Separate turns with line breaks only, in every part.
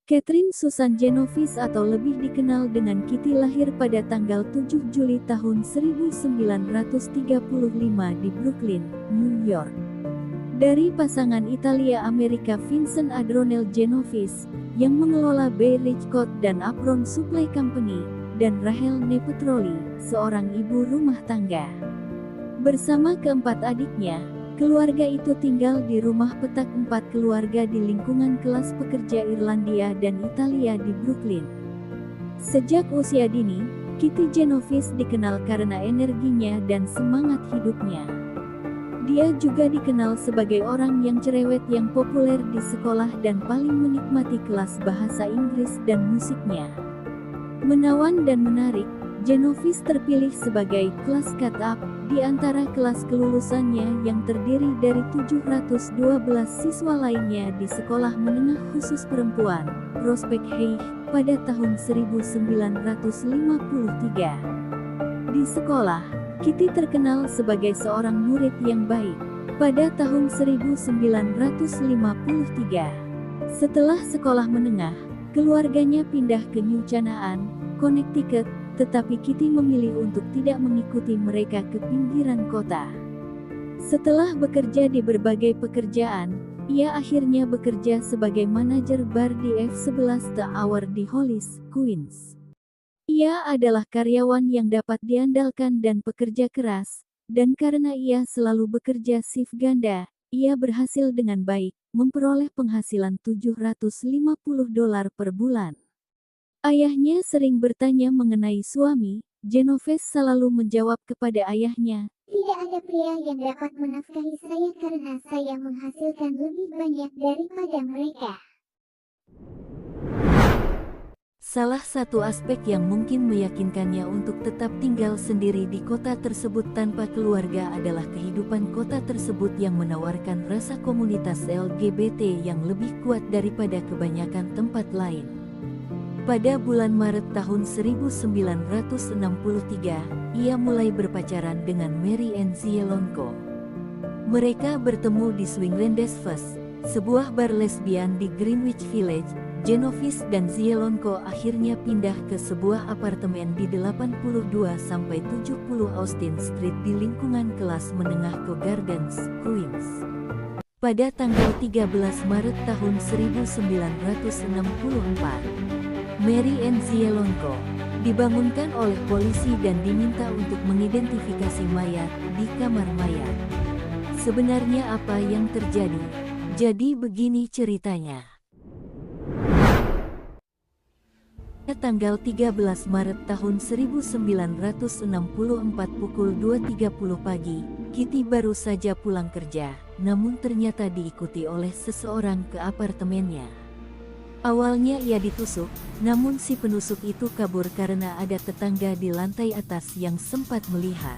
Catherine Susan Genovese atau lebih dikenal dengan Kitty lahir pada tanggal 7 Juli tahun 1935 di Brooklyn, New York. Dari pasangan Italia-Amerika Vincent Adronel Genovese, yang mengelola Bay Ridge Coat dan Apron Supply Company, dan Rachel Nepetrolli, seorang ibu rumah tangga. Bersama keempat adiknya, keluarga itu tinggal di rumah petak 4 keluarga di lingkungan kelas pekerja Irlandia dan Italia di Brooklyn. Sejak usia dini, Kitty Genovese dikenal karena energinya dan semangat hidupnya. Dia juga dikenal sebagai orang yang cerewet yang populer di sekolah dan paling menikmati kelas bahasa Inggris dan musiknya. Menawan dan menarik, Genovese terpilih sebagai kelas cut-up di antara kelas kelulusannya yang terdiri dari 712 siswa lainnya di Sekolah Menengah Khusus Perempuan, Prospect Heights, pada tahun 1953. Di sekolah, Kitty terkenal sebagai seorang murid yang baik. Pada tahun 1953, setelah sekolah menengah, keluarganya pindah ke New Canaan, Connecticut, tetapi Kitty memilih untuk tidak mengikuti mereka ke pinggiran kota. Setelah bekerja di berbagai pekerjaan, ia akhirnya bekerja sebagai manajer bar di F11 The Hour di Hollis, Queens. Ia adalah karyawan yang dapat diandalkan dan pekerja keras, dan karena ia selalu bekerja shift ganda, ia berhasil dengan baik, memperoleh penghasilan $750 per bulan. Ayahnya sering bertanya mengenai suami, Genovese selalu menjawab kepada ayahnya,
"Tidak ada pria yang dapat menafkahi saya karena saya menghasilkan lebih banyak daripada mereka."
Salah satu aspek yang mungkin meyakinkannya untuk tetap tinggal sendiri di kota tersebut tanpa keluarga adalah kehidupan kota tersebut yang menawarkan rasa komunitas LGBT yang lebih kuat daripada kebanyakan tempat lain. Pada bulan Maret tahun 1963, ia mulai berpacaran dengan Mary Ann Zielonko. Mereka bertemu di Swinglands Fest, sebuah bar lesbian di Greenwich Village. Genovese dan Zielonko akhirnya pindah ke sebuah apartemen di 82-70 Austin Street di lingkungan kelas menengah Co Gardens, Queens. Pada tanggal 13 Maret tahun 1964, Mary Ann Zielonko dibangunkan oleh polisi dan diminta untuk mengidentifikasi mayat di kamar mayat. Sebenarnya apa yang terjadi? Jadi begini ceritanya. Pada tanggal 13 Maret tahun 1964 pukul 2.30 pagi, Kitty baru saja pulang kerja, namun ternyata diikuti oleh seseorang ke apartemennya. Awalnya ia ditusuk, namun si penusuk itu kabur karena ada tetangga di lantai atas yang sempat melihat.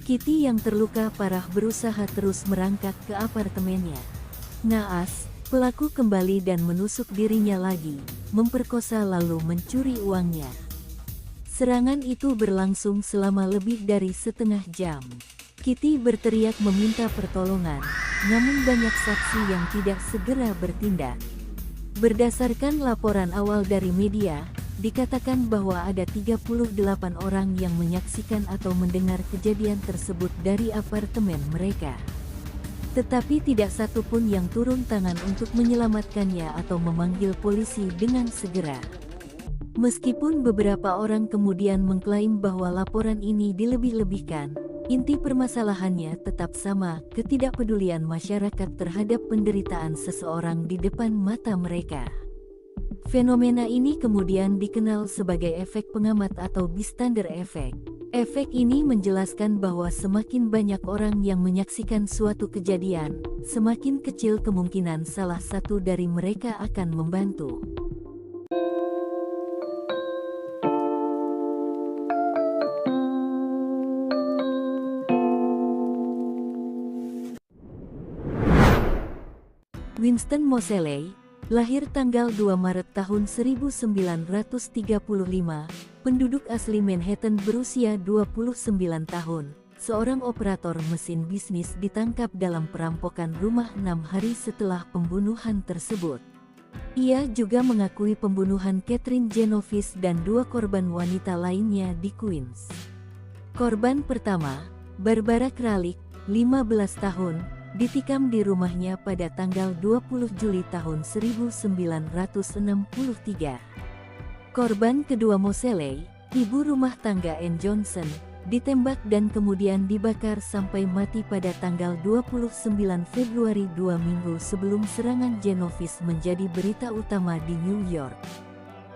Kitty yang terluka parah berusaha terus merangkak ke apartemennya. Naas, pelaku kembali dan menusuk dirinya lagi, memperkosa lalu mencuri uangnya. Serangan itu berlangsung selama lebih dari setengah jam. Kitty berteriak meminta pertolongan, namun banyak saksi yang tidak segera bertindak. Berdasarkan laporan awal dari media, dikatakan bahwa ada 38 orang yang menyaksikan atau mendengar kejadian tersebut dari apartemen mereka. Tetapi tidak satu pun yang turun tangan untuk menyelamatkannya atau memanggil polisi dengan segera. Meskipun beberapa orang kemudian mengklaim bahwa laporan ini dilebih-lebihkan, inti permasalahannya tetap sama, ketidakpedulian masyarakat terhadap penderitaan seseorang di depan mata mereka. Fenomena ini kemudian dikenal sebagai efek pengamat atau bystander effect. Efek ini menjelaskan bahwa semakin banyak orang yang menyaksikan suatu kejadian, semakin kecil kemungkinan salah satu dari mereka akan membantu. Winston Moseley, Lahir tanggal 2 Maret tahun 1935, penduduk asli Manhattan berusia 29 tahun. Seorang operator mesin bisnis ditangkap dalam perampokan rumah 6 hari setelah pembunuhan tersebut. Ia juga mengakui pembunuhan Catherine Genovese dan 2 korban wanita lainnya di Queens. Korban pertama, Barbara Kralik, 15 tahun, ditikam di rumahnya pada tanggal 20 Juli tahun 1963. Korban kedua Moseley, ibu rumah tangga Ann Johnson, ditembak dan kemudian dibakar sampai mati pada tanggal 29 Februari 2 minggu sebelum serangan Genovese menjadi berita utama di New York.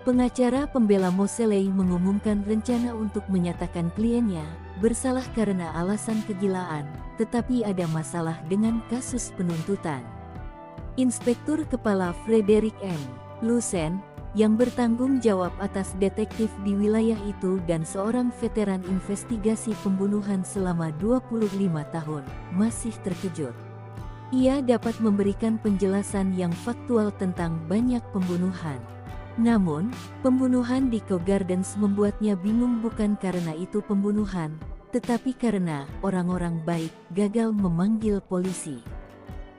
Pengacara pembela Moseley mengumumkan rencana untuk menyatakan kliennya bersalah karena alasan kegilaan, tetapi ada masalah dengan kasus penuntutan. Inspektur Kepala Frederick M. Lucen, yang bertanggung jawab atas detektif di wilayah itu dan seorang veteran investigasi pembunuhan selama 25 tahun, masih terkejut. Ia dapat memberikan penjelasan yang faktual tentang banyak pembunuhan. Namun, pembunuhan di Kew Gardens membuatnya bingung bukan karena itu pembunuhan, tetapi karena orang-orang baik gagal memanggil polisi.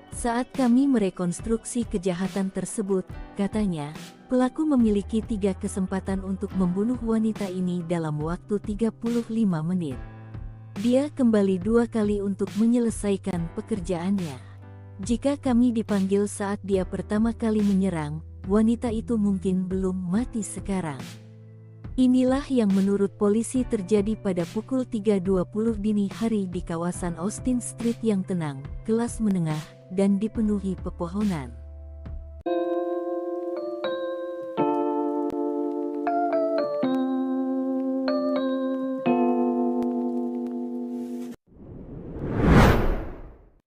Saat kami merekonstruksi kejahatan tersebut, katanya, pelaku memiliki 3 kesempatan untuk membunuh wanita ini dalam waktu 35 menit. Dia kembali 2 kali untuk menyelesaikan pekerjaannya. Jika kami dipanggil saat dia pertama kali menyerang, wanita itu mungkin belum mati sekarang. Inilah yang menurut polisi terjadi pada pukul 3.20 dini hari di kawasan Austin Street yang tenang, kelas menengah, dan dipenuhi pepohonan.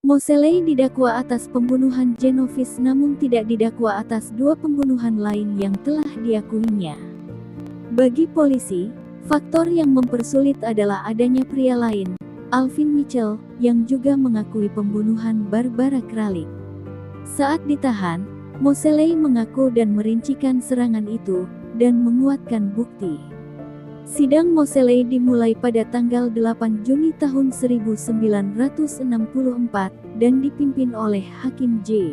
Moseley didakwa atas pembunuhan Genovese namun tidak didakwa atas 2 pembunuhan lain yang telah diakuinya. Bagi polisi, faktor yang mempersulit adalah adanya pria lain, Alvin Mitchell, yang juga mengakui pembunuhan Barbara Kralik. Saat ditahan, Moseley mengaku dan merincikan serangan itu, dan menguatkan bukti. Sidang Moseley dimulai pada tanggal 8 Juni tahun 1964, dan dipimpin oleh Hakim J.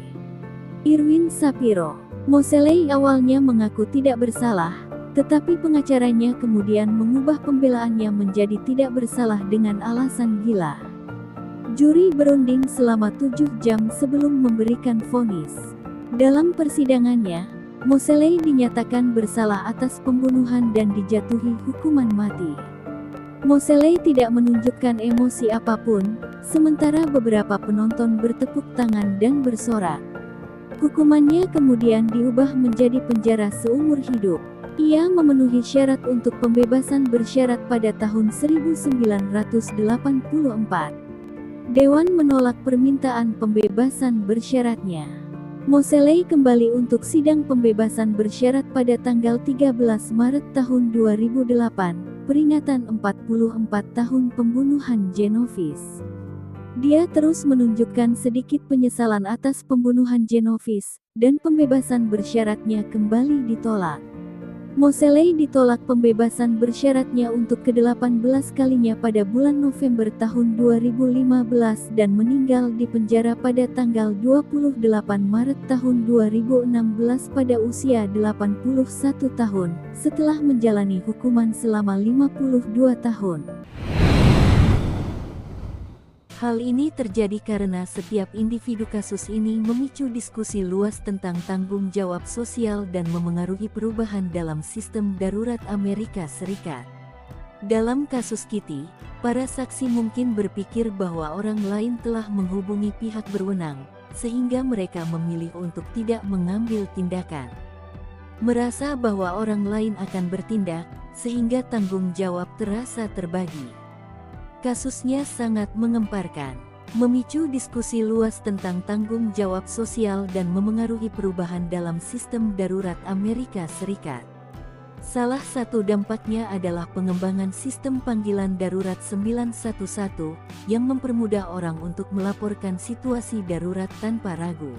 Irwin Shapiro. Moseley awalnya mengaku tidak bersalah, tetapi pengacaranya kemudian mengubah pembelaannya menjadi tidak bersalah dengan alasan gila. Juri berunding selama 7 jam sebelum memberikan vonis. Dalam persidangannya, Moseley dinyatakan bersalah atas pembunuhan dan dijatuhi hukuman mati. Moseley tidak menunjukkan emosi apapun, sementara beberapa penonton bertepuk tangan dan bersorak. Hukumannya kemudian diubah menjadi penjara seumur hidup. Ia memenuhi syarat untuk pembebasan bersyarat pada tahun 1984. Dewan menolak permintaan pembebasan bersyaratnya. Moseley kembali untuk sidang pembebasan bersyarat pada tanggal 13 Maret tahun 2008, peringatan 44 tahun pembunuhan Genovese. Dia terus menunjukkan sedikit penyesalan atas pembunuhan Genovese, dan pembebasan bersyaratnya kembali ditolak. Moseley ditolak pembebasan bersyaratnya untuk ke-18 kalinya pada bulan November tahun 2015 dan meninggal di penjara pada tanggal 28 Maret tahun 2016 pada usia 81 tahun, setelah menjalani hukuman selama 52 tahun. Hal ini terjadi karena setiap individu kasus ini memicu diskusi luas tentang tanggung jawab sosial dan memengaruhi perubahan dalam sistem darurat Amerika Serikat. Dalam kasus Kitty, para saksi mungkin berpikir bahwa orang lain telah menghubungi pihak berwenang, sehingga mereka memilih untuk tidak mengambil tindakan. Merasa bahwa orang lain akan bertindak, sehingga tanggung jawab terasa terbagi. Kasusnya sangat mengemparkan, memicu diskusi luas tentang tanggung jawab sosial dan memengaruhi perubahan dalam sistem darurat Amerika Serikat. Salah satu dampaknya adalah pengembangan sistem panggilan darurat 911 yang mempermudah orang untuk melaporkan situasi darurat tanpa ragu.